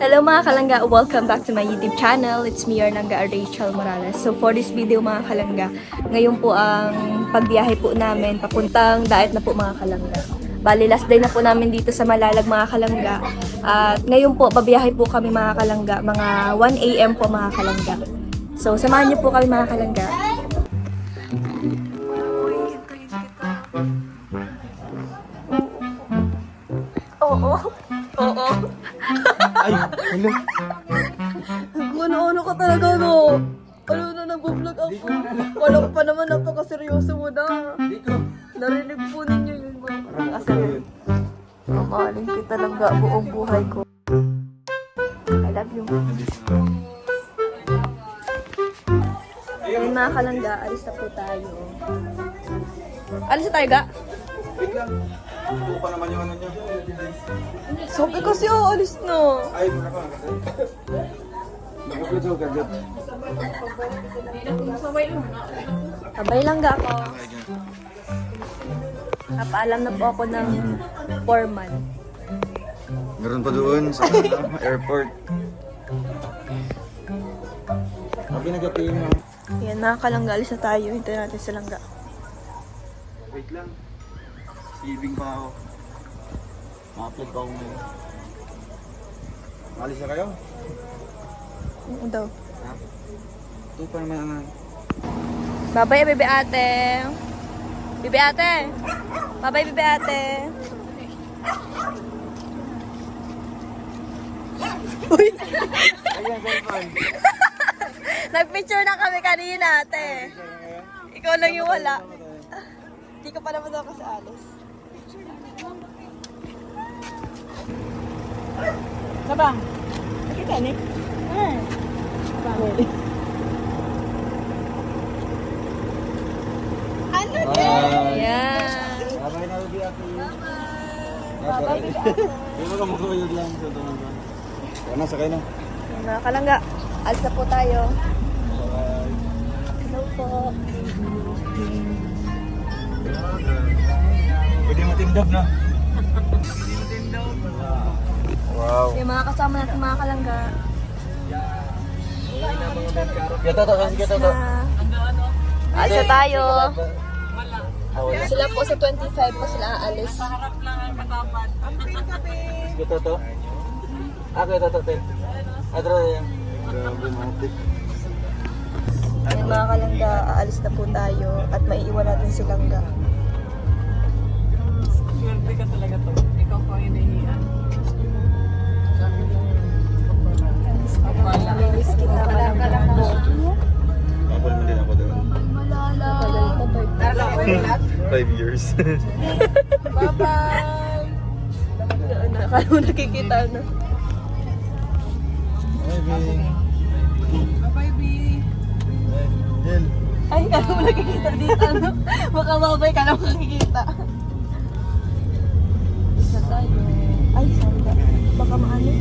Hello mga kalangga, welcome back to my YouTube channel. It's me, your Nangga Rachel Morales. So for this video mga kalangga, ngayon po ang pagbiyahe po namin papuntang Daet na po mga kalangga. Bali last day na po namin dito sa Malalag mga kalangga. At ngayon po babiyahe po kami mga kalangga, mga 1 AM po mga kalangga. So samahan niyo po kami mga kalangga. Oo. Oo. Ay, hello. Ano-ano ka talaga, no? Ano na, nag-vlog ako. Walang pa naman, napakaseryoso mo na. Narinig po ninyo yun, mga parang mamahalin kita lang ga buong buhay ko. I love you. Ay, mga kalangga, alis na po tayo. Alis na tayo, ga? Wait lang. Ito pa naman yung ano niya. Sabi kasi, alis na. Ay, muna ka. Nakapit ako kagad. Sabay lang ga ako. Napaalam na po ako ng foreman. Meron pa doon sa airport. Sabi nag-ating mo. Yan, mga kalangga, alis na tayo. Hintayin natin sa langga. Wait lang. Saving pa ako. Ma-upload pa ako ngayon. Malis na kayo? Oo daw. Ha? Ito pa naman ano. Babay, bebe ate. Bebe ate. Babay, bebe ate. Uy! Ayan, cellphone. Nagpicture na kami kanina, ate. Ikaw lang yung wala. Hindi ka pa naman daw kasi alis. Sabang. Nakita ni? Ano yan? Babay na ulit ako. Babay, bebe ate. Hindi mo ka makakayod lang sa doon. Ano, sakay na. Mga kalangga, alis na po tayo. Bye. Hello po. Pwede matindog na. Wow. Yung mga kasama natin mga kalangga. Gato to, sige to. Na, alis na tayo. Wala. Sila po sa 25 pa sila aalis. Sige to. Okay, to. Adro yan. Grabe, matik. Yung mga kalangga, aalis na po tayo at maiiwan natin si Langga. Swerte ka talaga to. Ikaw pa yung nahihiyan. Namiss kita malangga. Kapal mo din ako doon. Malala. 5 years. Bye-bye! Nakakala mo nakikita na. Hi, babe. Bye-bye, B. Jen. Ay, kala mo nakikita dito, no? Baka babay ka na makikita. Isa tayo. Ay, sanda. Baka maano.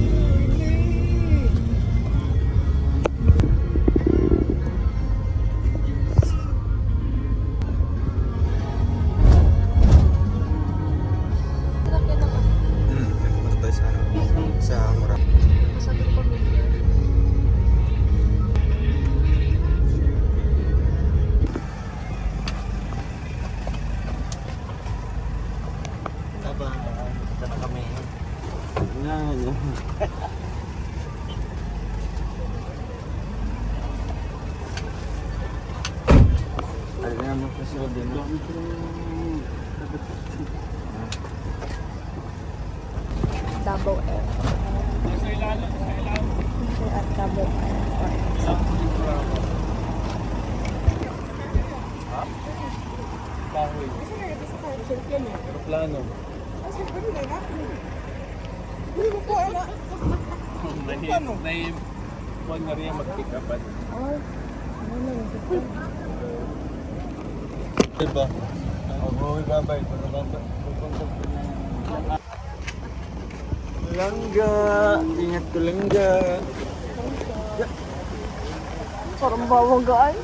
Punta tayo sa ano? Sa Mura. Masabi ko pamilya. Aba, punta na kami. Yan. Ay, kaya mo kasi ako din. Double F. At double F. Aeroplano. May buwan na rin mag-pick upan. Diba? Mag-uwi babay. Langga. Ingat ko langga. Parang bawang gaan.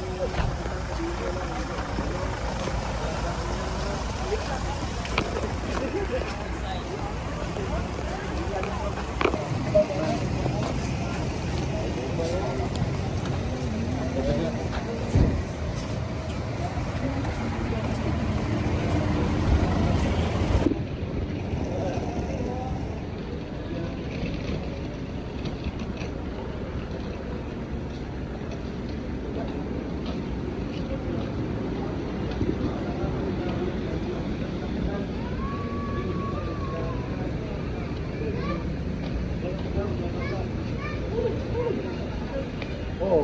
Oo.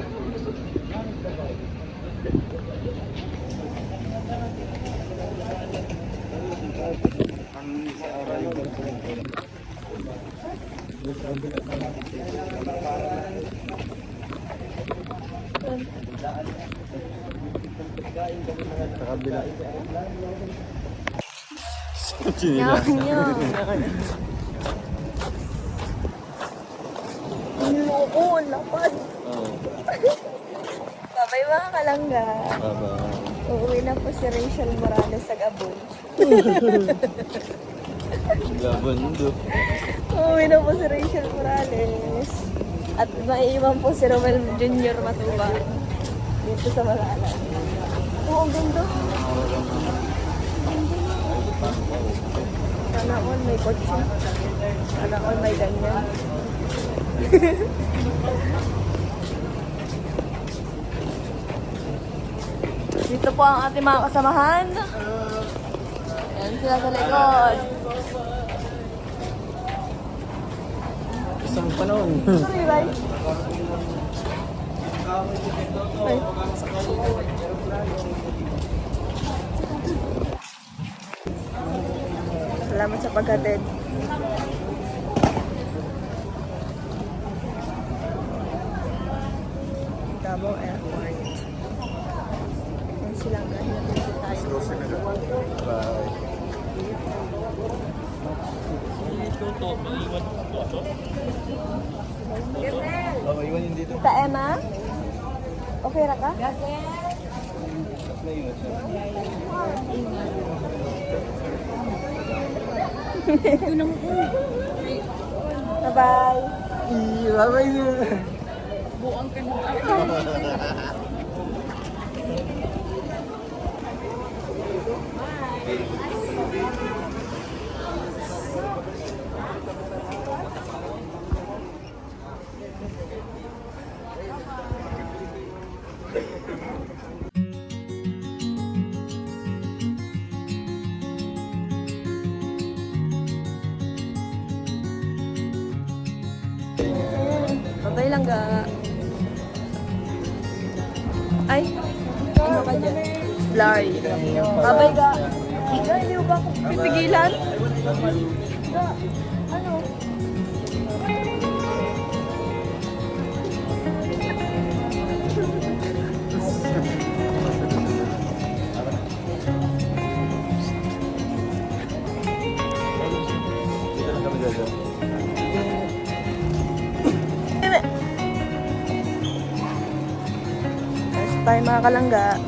Sa kabila. Nyo. Loko, lapad. Oo. Babay mga kalangga. Bye-bye. Uuwi na po si Rachel Morales sa Gabon. Gabondo. Uuwi na po si Rachel Morales. At maiiwan po si Romel Jr. Matuba. Dito sa Malala. Oo, ang ganda. Sana all may kotse. Sana all may ganyan. Dito po ang ating mga kasamahan. Ayan sila sa likod. Isang panahon. Sorry, bye. Ay. Salamat sa paghatid. Davao Airport. Yan silang gahinapin tayo. Bye. Oh, iwan yun dito. Tita Emma? Okay ra ka? Bye-bye. Bye-bye na. Babay lang ga. Ay, ano ka dyan? Larry. Babay ga. Ga, hindi mo ba ako pipigilan? Ga, ano? Ayos tayo mga kalangga.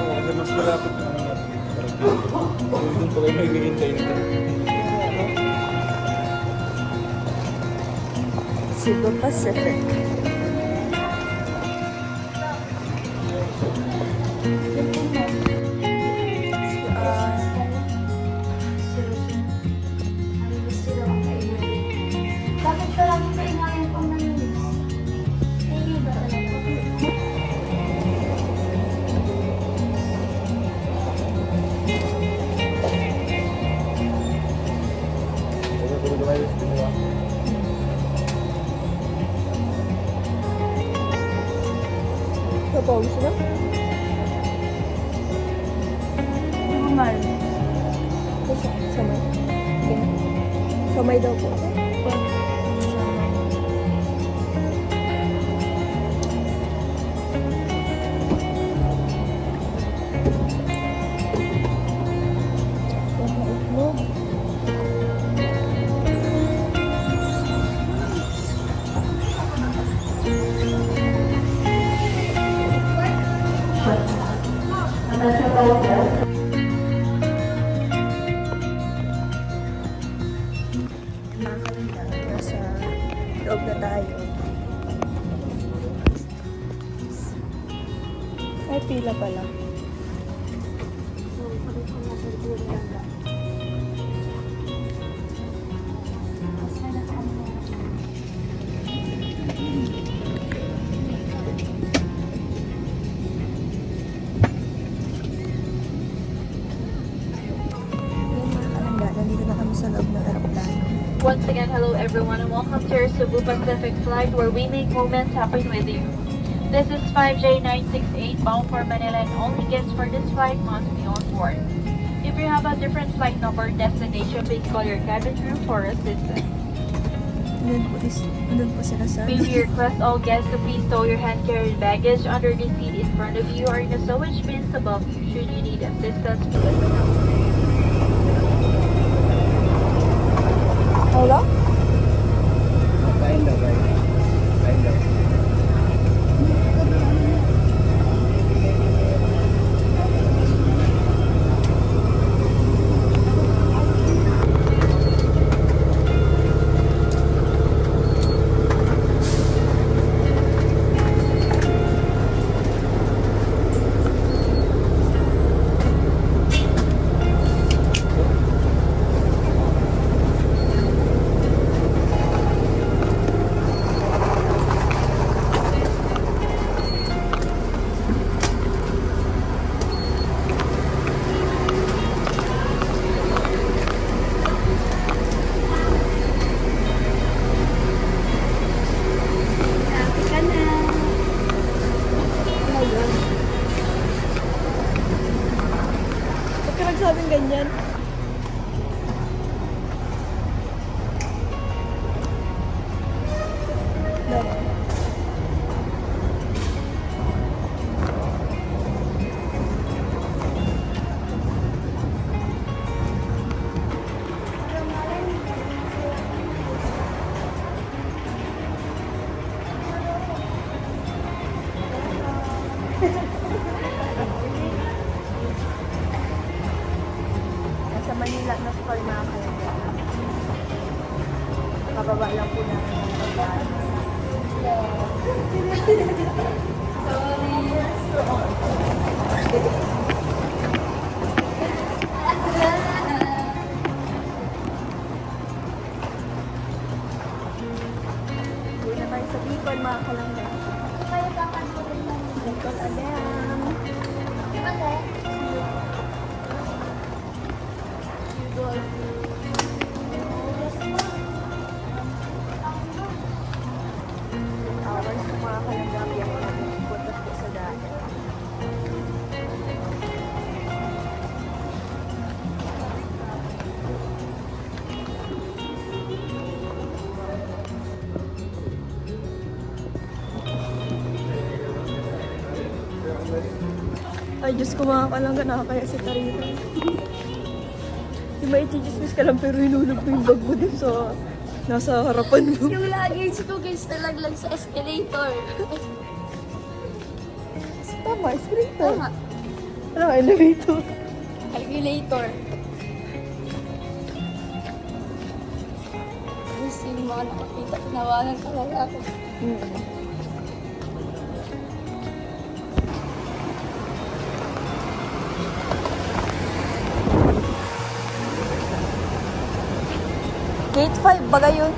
Kasi mas malapit na naman. Doon pa kayo maghihintay nito. Cebu Pacific. Bakit ka lang kailangan kong naninis? Hindi ba talaga? Kapag gusto na? Normal. Samay. Okay. Samay daw po. Nasa loob na tayo. Ay, pila pala. Yan mga kalangga, nandito na kami sa loob ng aeroplano. Once again, hello everyone and welcome to your Cebu Pacific flight where we make moments happen with you. This is 5J968 bound for Manila and only guests for this flight must be on board. If you have a different flight number destination, please call your cabin crew for assistance. Nandun po sila sa... May we request all guests to please stow your hand-carried baggage under the seat in front of you or in the stowage bins above you. Should you need assistance, please let me know. Hello? Kain daw, kain. Kain daw. Happy ka na. Ba't ka nagsabing ganyan? Dali. Nasa Manila na po kayo mga kalagyan. Kababa lang po namin ang pagkaan. Hindi na tayo sa Bicol mga kalagyan. Kayo kakasurin lang. Bicol again. Di ba, Te? Hours ng mga kalagyan yung mga pupunta po sa daan. Ay, Diyos ko mga kalangga, nakakaya si Tarita. Di ba i-chismis ka lang pero hinulog mo yung bag mo dun sa nasa harapan mo. Yung luggage ko guys nalaglag sa escalator. Tama, escalator. Tama. Ano, elevator. Calculator. Kasi yung mga nakakita, nawalan talaga ako. Gate 5, baga yun.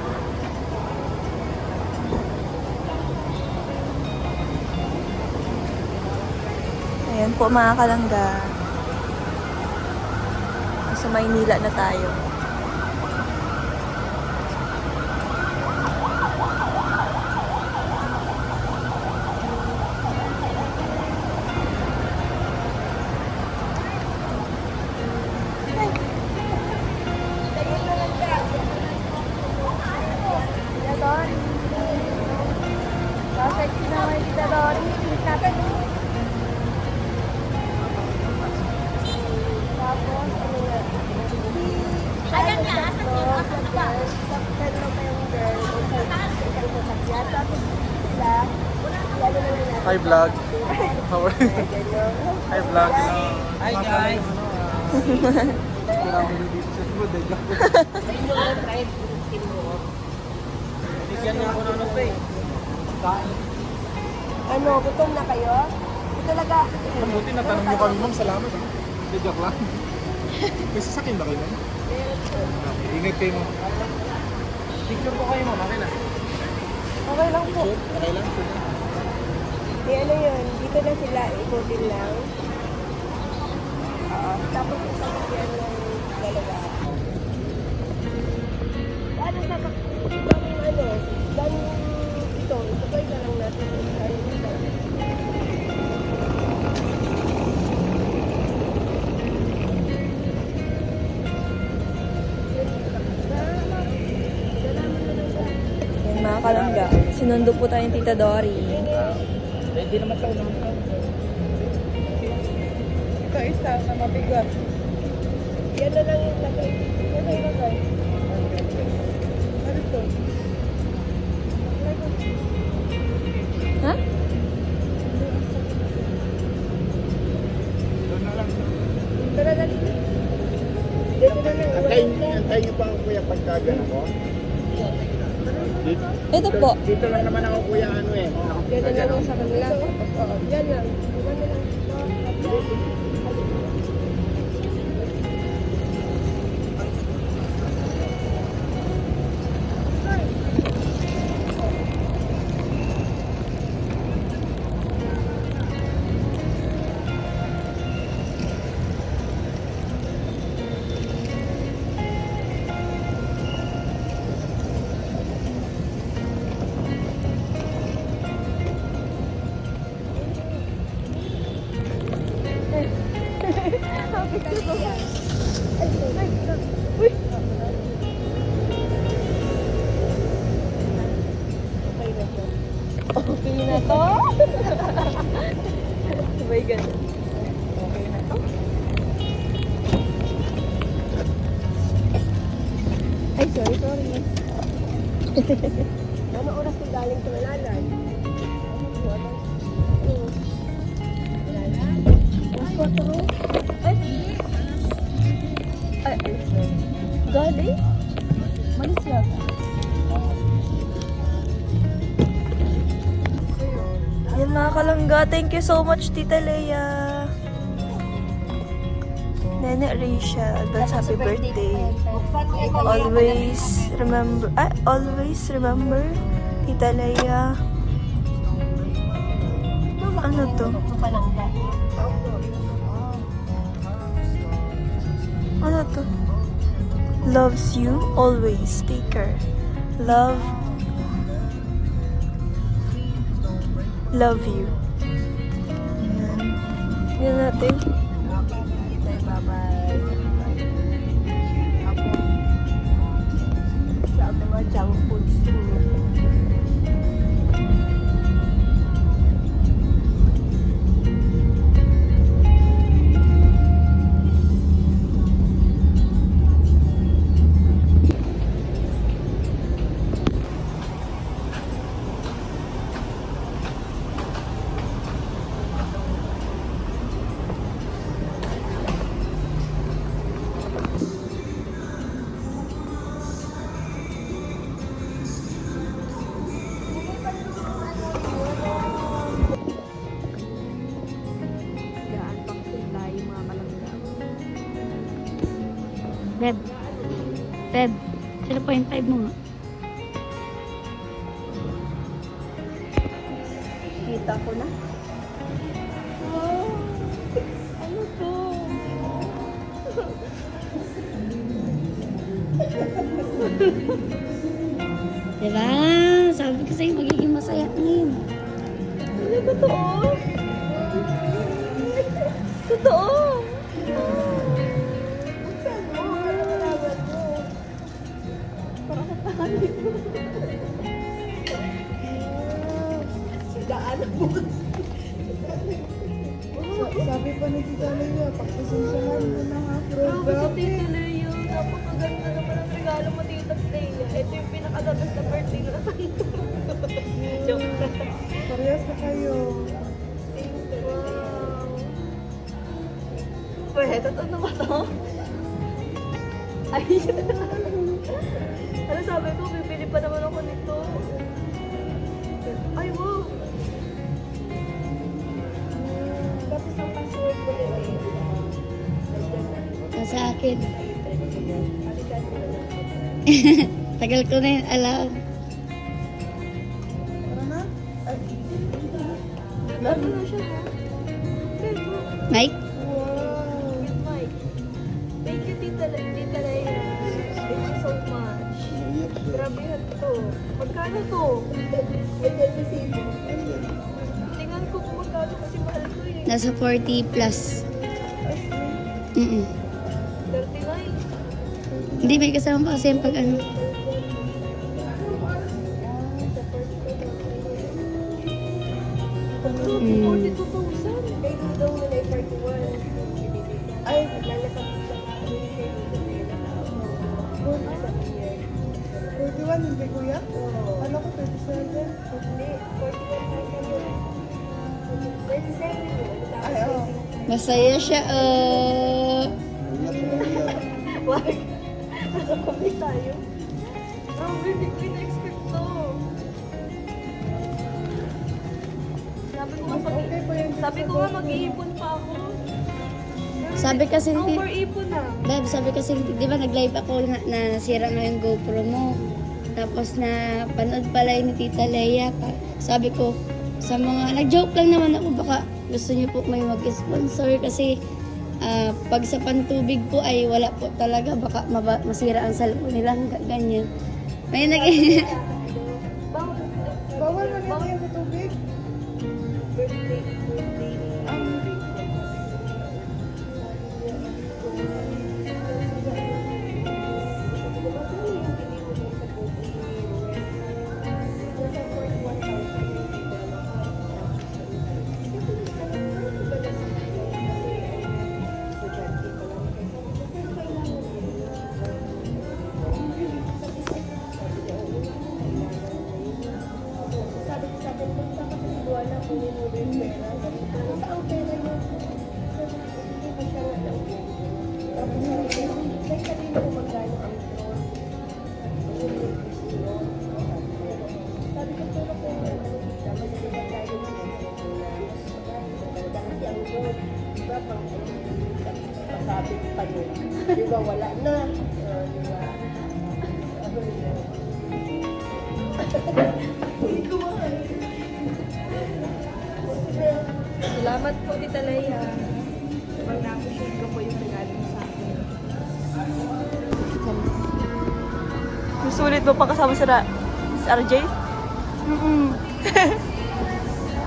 Ayan po mga kalangga. Sa Maynila na tayo. Ayan nga, asan yun? Asan ba? Hi vlog. How are you? Hi vlog. Hi guys. Kailangan mo dito sa food eh. Bigyan niya ako ng ano pa eh. Kain. Ano, gutom na kayo? Ito talaga. Mabuti na tanong niyo kami ma'am. Salamat ah. Hindi, joke lang. May sasakyan ba kayo ma'am? Okay, ingat kayo ma'am. Picture po kayo ma'am. Okay na. Okay lang po. Sure? Okay lang. Sure. Di ano yun, dito na sila, ikutin lang. Tapos isang yan yung dalawa. Ano Yan mga kalangga. Sinundo po tayo ng Tita Dory. Hindi naman sa unang ito isa na mabigat. Yan na lang yung lagay. Yan na yung lagay. Ano ito? Ha? Doon na lang. Dito na lang. Antayin niyo pa ako kuya pagka gano'n ko. Ito po. Dito lang naman ako kuya ano eh. Dito na lang sa kanila. Yan lang. Yan na lang. Okay na to? Oh my God. Okay na to? Ay, sorry. Ano oras yung galing sa Malalan? Ay, galing? Malis lang. Yan mga kalangga. Thank you so much, Tita Leia. Nene Rachel, advance happy birthday. Always remember, Tita Leia. Ano to? Ano to? Loves you always. Take care. Love you. Yan natin. Sabi mo, junk foods. Beb. Beb. Sila po yung 5 mo nga. Kita ko na. Wow! Ano to? Diba? Sabi ko sa'yo, magiging masaya na yun. Ano, totoo? Totoo! Sabi pa ni Tita Leia, pagpasensyahan mo na ha. Grabe si Tita Leia. Napakaganda naman ang regalo mo, Tita Leia. Ito yung pinaka-the best na birthday na natanto. Joke. Parehas na kayo. Wow. Pwede, totoo na ba to? Ay, ano sabi ko, bibili pa naman ako nito. Ay, wow. Tapos ang password mo nila Sa akin. Tagal ko na yun alam. Tara na. Lalo na siya, ha? Mike? Wow. Mike. Thank you, Tita Leia. Thank you so much. Grabe Magkano to? Tingnan ko kung magkano kasi mahal ko eh. Nasa 40 plus. Mm 39. Hindi, may kasama pa kasi yung pag ano. Mm. 42,000. Kaya daw nila ay 41. Ay, naglalakad lang ako yung kay Nila na ako. Doon sa year. 41 hindi kuya? Oo. Ano ko 37? Hindi, 41 na kayo. 37 mo. Ay, oo. Masaya siya, Wag. Nasa public tayo. Grabe, hindi ko ina-expect to. Okay po yan. Sabi ko nga mag-iipon pa ako. Sabi kasi hindi, Over-ipon na. Beb, sabi kasi, di ba nag-live ako na nasira nga yung GoPro mo. Tapos na panood pala yun ni Tita Leia. Sabi ko, sa mga, nag-joke lang naman ako, baka gusto niyo po may mag-sponsor kasi pag sa pantubig po ay wala po talaga, baka masira ang cellphone nila, ganyan. May nag Bawal na nito yung tubig. Birthday. Sabi ko sa akin, punta ka sa buwana kung yun mo yung pera. Sabi ko, ano sa ang pera niya? Hindi pa siya nga lang. Tapos sabi ko, may sabihin ko magkano ang floor. Sabi ko, pero kung ano kita, mas maganda tayo na kasi ang road, diba, pang masabi pa yun. Diba, wala na. Diba? Salamat po, Tita Leia. Pag na-appreciate ko po yung regalo mo sa akin. Susulit mo pa kasama si RJ?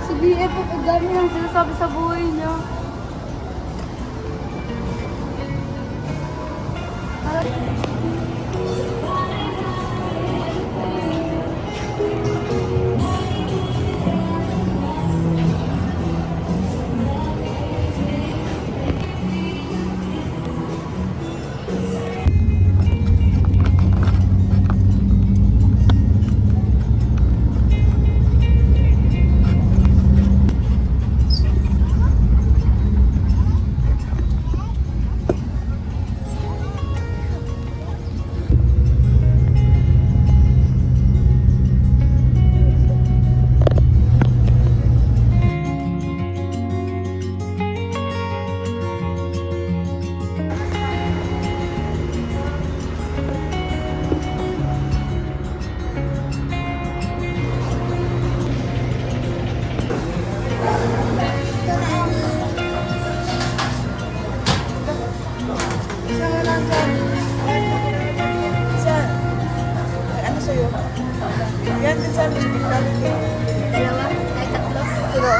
Si BF, ang dami lang sinasabi sa buhay niya. Isa nga lang dyan. Isa. Ano sa'yo? Yan din sa amin. Dalawa? Ay, tatlo? Ito?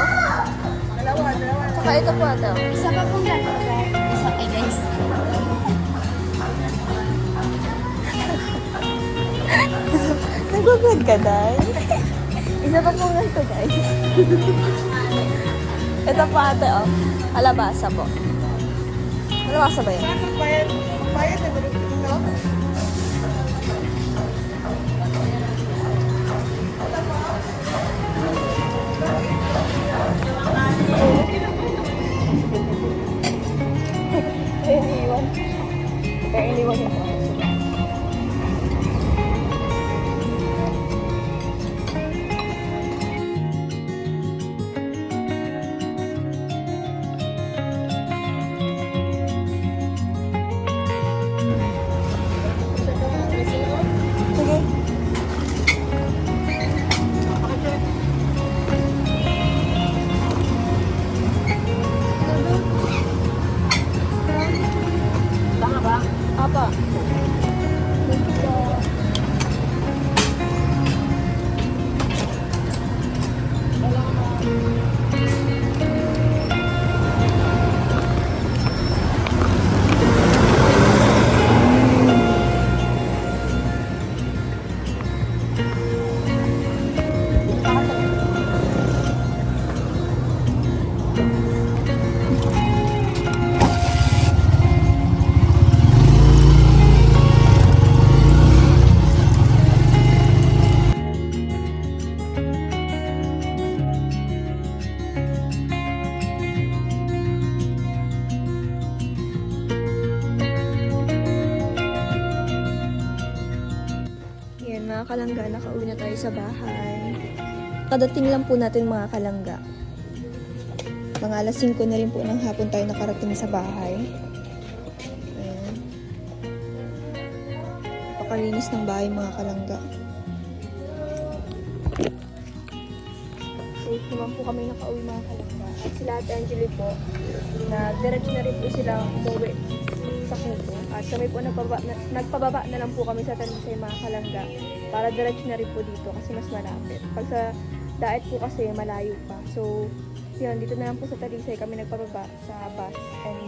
Dalawa. Saka ito po ito. Isa pa pong gano'n. Isa kay guys. Nagugod ka, Day? Isa pa po ito, guys. Ito po ate, oh. Alabasa po. Alabasa ba yun? Ano bayad? Bayad na dito? Kaya iniwan. Kaya iniwan yung mga. mga kalangga, nakauwi na tayo sa bahay. Kadating lang po natin mga kalangga. Mga alas 5 na rin po ng hapon tayo nakarating sa bahay. Ayan. Pakalinis ng bahay mga kalangga. Safe naman po kami nakauwi mga kalangga. At sila at Angeli po, diretso na rin po sila umuwi sa Quezon. At kami po nagpababa na lang po kami sa Talisay mga kalangga para diretso na rin po dito kasi mas malapit. Pag sa Daet po kasi malayo pa. So, yun, dito na lang po sa Talisay kami nagpababa sa bus and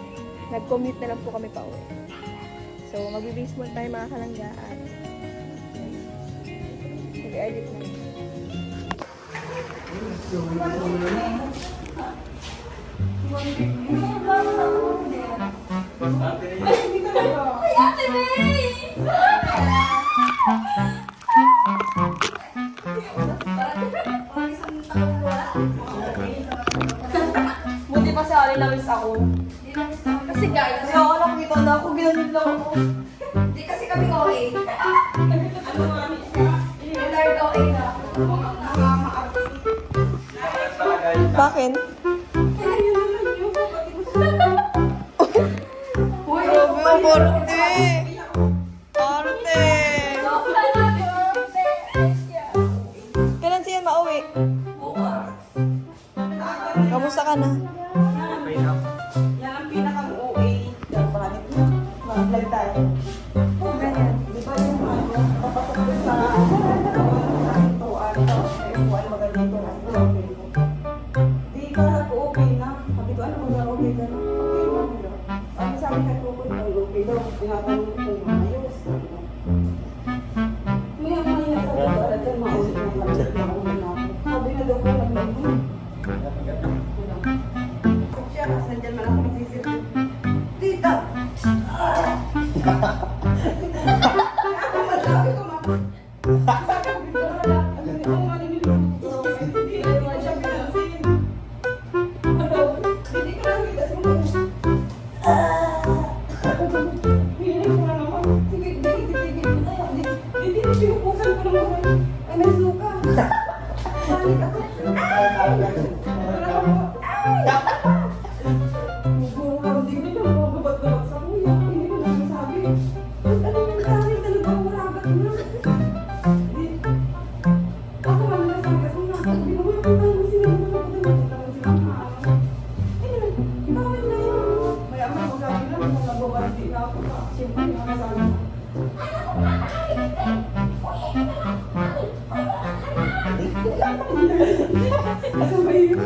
nag-commute na lang po kami pa uwi. So, mag-base muna tayo mga kalangga at mag-edit na. Buti pa sa alin na-miss ako. Kasi guys, Kasi ako nakita na ako, ginanit lang ako. hindi kasi kami okay. Nag-start okay na. Bakit? Uy, arte! Arte! Kailan siya mauwi? Kamusta ka na? Yan ang pinaka-OA. Dapat na. Mag-vlog tayo. Ganyan. Di ba yung papasok ko sa ito, maganda ito na. Di ka nag-okay na. Sabi ko, ano mag-okay ka na? Okay mo. Sabi sa akin, nagtukod na okay daw. Tinatanong ko yung ayos. Maya-maya sa lugar at yung maulit na malamit na ulo na ako. Sabi na daw ko, naglago. Siya, kasi nandyan man ako nagsisirti. Tita! Ako masabi ko, ma. Sabi ko, dito na lang. Ano nito, maniniluto ko. Hindi ko siya pinansin. Ano? Hindi ko lang kita sino. Hiling ko na naman. Sige, tigil mo tayo. Hindi, pinupusan ko naman. Ay, may suka. Salit ako. Wala ako. Hindi ko na mababat-babat sa kuya. Hindi ko na masabi. Ano yung dami talaga marabat na. Hindi. Ako man nasabi kasi nga. Binuwi ko tayo sila na nakapagdala. Sila na ano. Eh, bawal na yun. May ama ko sabi lang kung nababati na ako. Siyempre nga nasabi. Ano ba yun?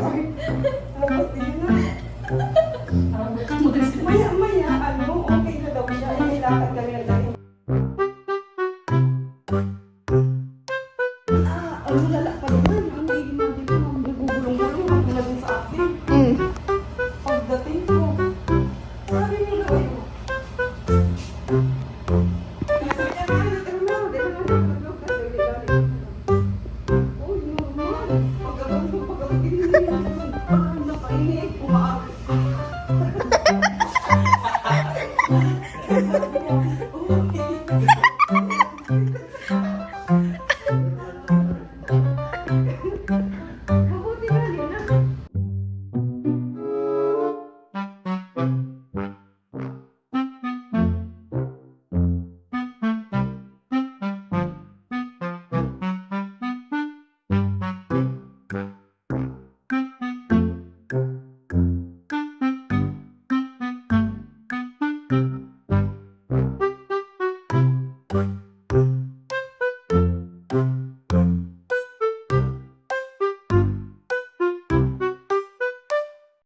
Labas din na. Maya-maya, ano, okay na daw siya. Ilakad kami ng